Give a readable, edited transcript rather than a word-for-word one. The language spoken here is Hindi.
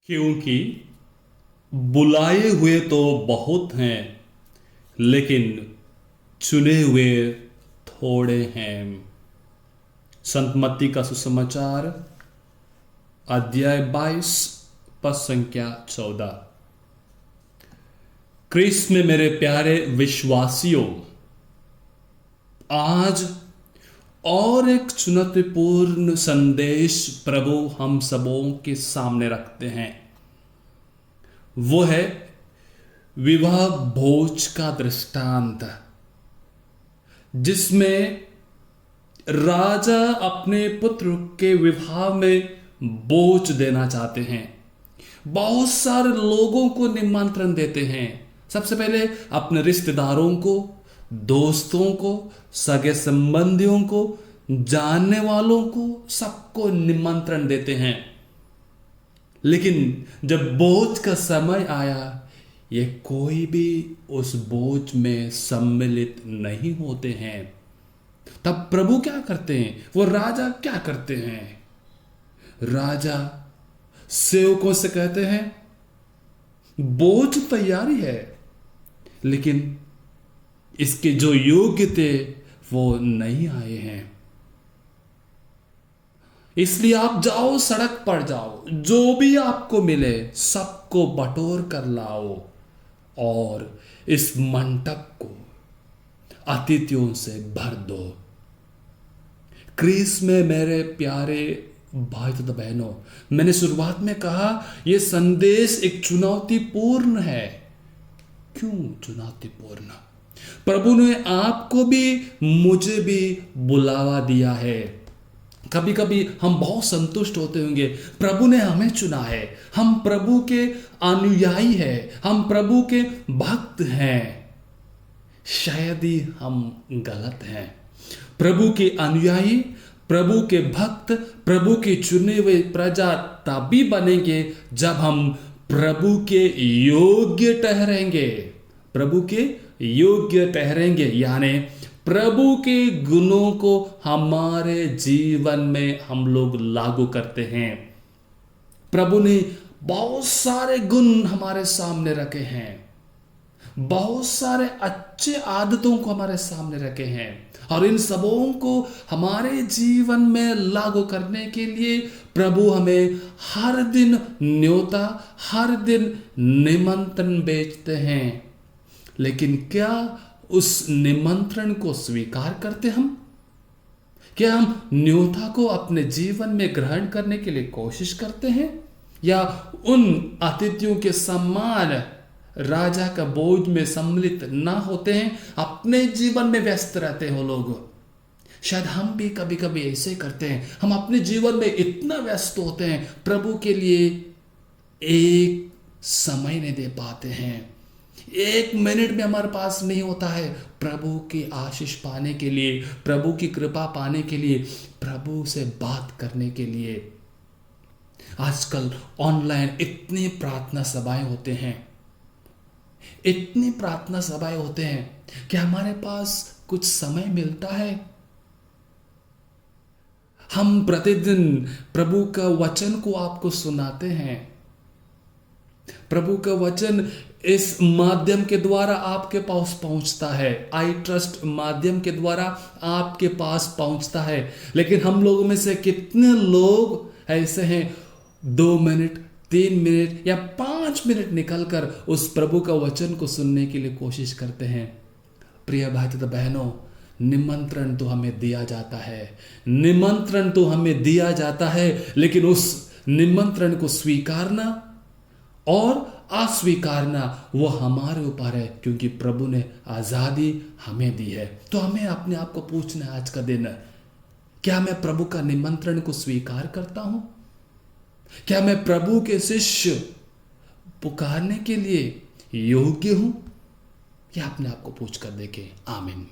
क्योंकि बुलाए हुए तो बहुत हैं, लेकिन चुने हुए थोड़े हैं। संत मत्ती का सुसमाचार अध्याय 22 पद संख्या 14। क्रिस्त में मेरे प्यारे विश्वासियों, आज और एक चुनौतीपूर्ण संदेश प्रभु हम सबों के सामने रखते हैं। वो है विवाह भोज का दृष्टांत, जिसमें राजा अपने पुत्र के विवाह में भोज देना चाहते हैं। बहुत सारे लोगों को निमंत्रण देते हैं। सबसे पहले अपने रिश्तेदारों को, दोस्तों को, सगे संबंधियों को, जानने वालों को, सबको निमंत्रण देते हैं। लेकिन जब भोज का समय आया, ये कोई भी उस भोज में सम्मिलित नहीं होते हैं। तब प्रभु क्या करते हैं? वो राजा क्या करते हैं? राजा सेवकों से कहते हैं, भोज तैयारी है, लेकिन इसके जो योग्य थे वो नहीं आए हैं। इसलिए आप जाओ, सड़क पर जाओ, जो भी आपको मिले सबको बटोर कर लाओ और इस मंडप को अतिथियों से भर दो। क्रिस्त में मेरे प्यारे भाई तथा बहनों, मैंने शुरुआत में कहा यह संदेश एक चुनौतीपूर्ण है। क्यों चुनौतीपूर्ण? प्रभु ने आपको भी मुझे भी बुलावा दिया है। कभी कभी हम बहुत संतुष्ट होते होंगे, प्रभु ने हमें चुना है, हम प्रभु के अनुयायी हैं, हम प्रभु के भक्त हैं। शायद ही हम गलत हैं। प्रभु के अनुयायी, प्रभु के भक्त, प्रभु के चुने हुए प्रजा तभी बनेंगे जब हम प्रभु के योग्य ठहरेंगे। प्रभु के योग्य ठहरेंगे, यानी प्रभु के गुणों को हमारे जीवन में हम लोग लागू करते हैं। प्रभु ने बहुत सारे गुण हमारे सामने रखे हैं, बहुत सारे अच्छे आदतों को हमारे सामने रखे हैं, और इन सबों को हमारे जीवन में लागू करने के लिए प्रभु हमें हर दिन न्योता, हर दिन निमंत्रण भेजते हैं। लेकिन क्या उस निमंत्रण को स्वीकार करते हम? क्या हम न्योता को अपने जीवन में ग्रहण करने के लिए कोशिश करते हैं, या उन अतिथियों के सम्मान राजा का बोझ में सम्मिलित ना होते हैं, अपने जीवन में व्यस्त रहते हो लोग? शायद हम भी कभी कभी ऐसे करते हैं। हम अपने जीवन में इतना व्यस्त होते हैं, प्रभु के लिए एक समय नहीं दे पाते हैं, एक मिनट में हमारे पास नहीं होता है प्रभु की आशीष पाने के लिए, प्रभु की कृपा पाने के लिए, प्रभु से बात करने के लिए। आजकल ऑनलाइन इतनी प्रार्थना सभाएं होते हैं, इतनी प्रार्थना सभाएं होते हैं कि हमारे पास कुछ समय मिलता है? हम प्रतिदिन प्रभु का वचन को आपको सुनाते हैं। प्रभु का वचन इस माध्यम के द्वारा आपके पास पहुंचता है, आई ट्रस्ट माध्यम के द्वारा आपके पास पहुंचता है। लेकिन हम लोगों में से कितने लोग ऐसे हैं 2 मिनट, 3 मिनट या 5 मिनट निकलकर उस प्रभु का वचन को सुनने के लिए कोशिश करते हैं? प्रिय भाई तथा बहनों, निमंत्रण तो हमें दिया जाता है, निमंत्रण तो हमें दिया जाता है, लेकिन उस निमंत्रण को स्वीकारना और अस्वीकारना वो हमारे ऊपर है, क्योंकि प्रभु ने आजादी हमें दी है। तो हमें अपने आप को पूछना है आज का दिन, क्या मैं प्रभु का निमंत्रण को स्वीकार करता हूं? क्या मैं प्रभु के शिष्य पुकारने के लिए योग्य हूं? या अपने आप को पूछ कर देखें। आमीन।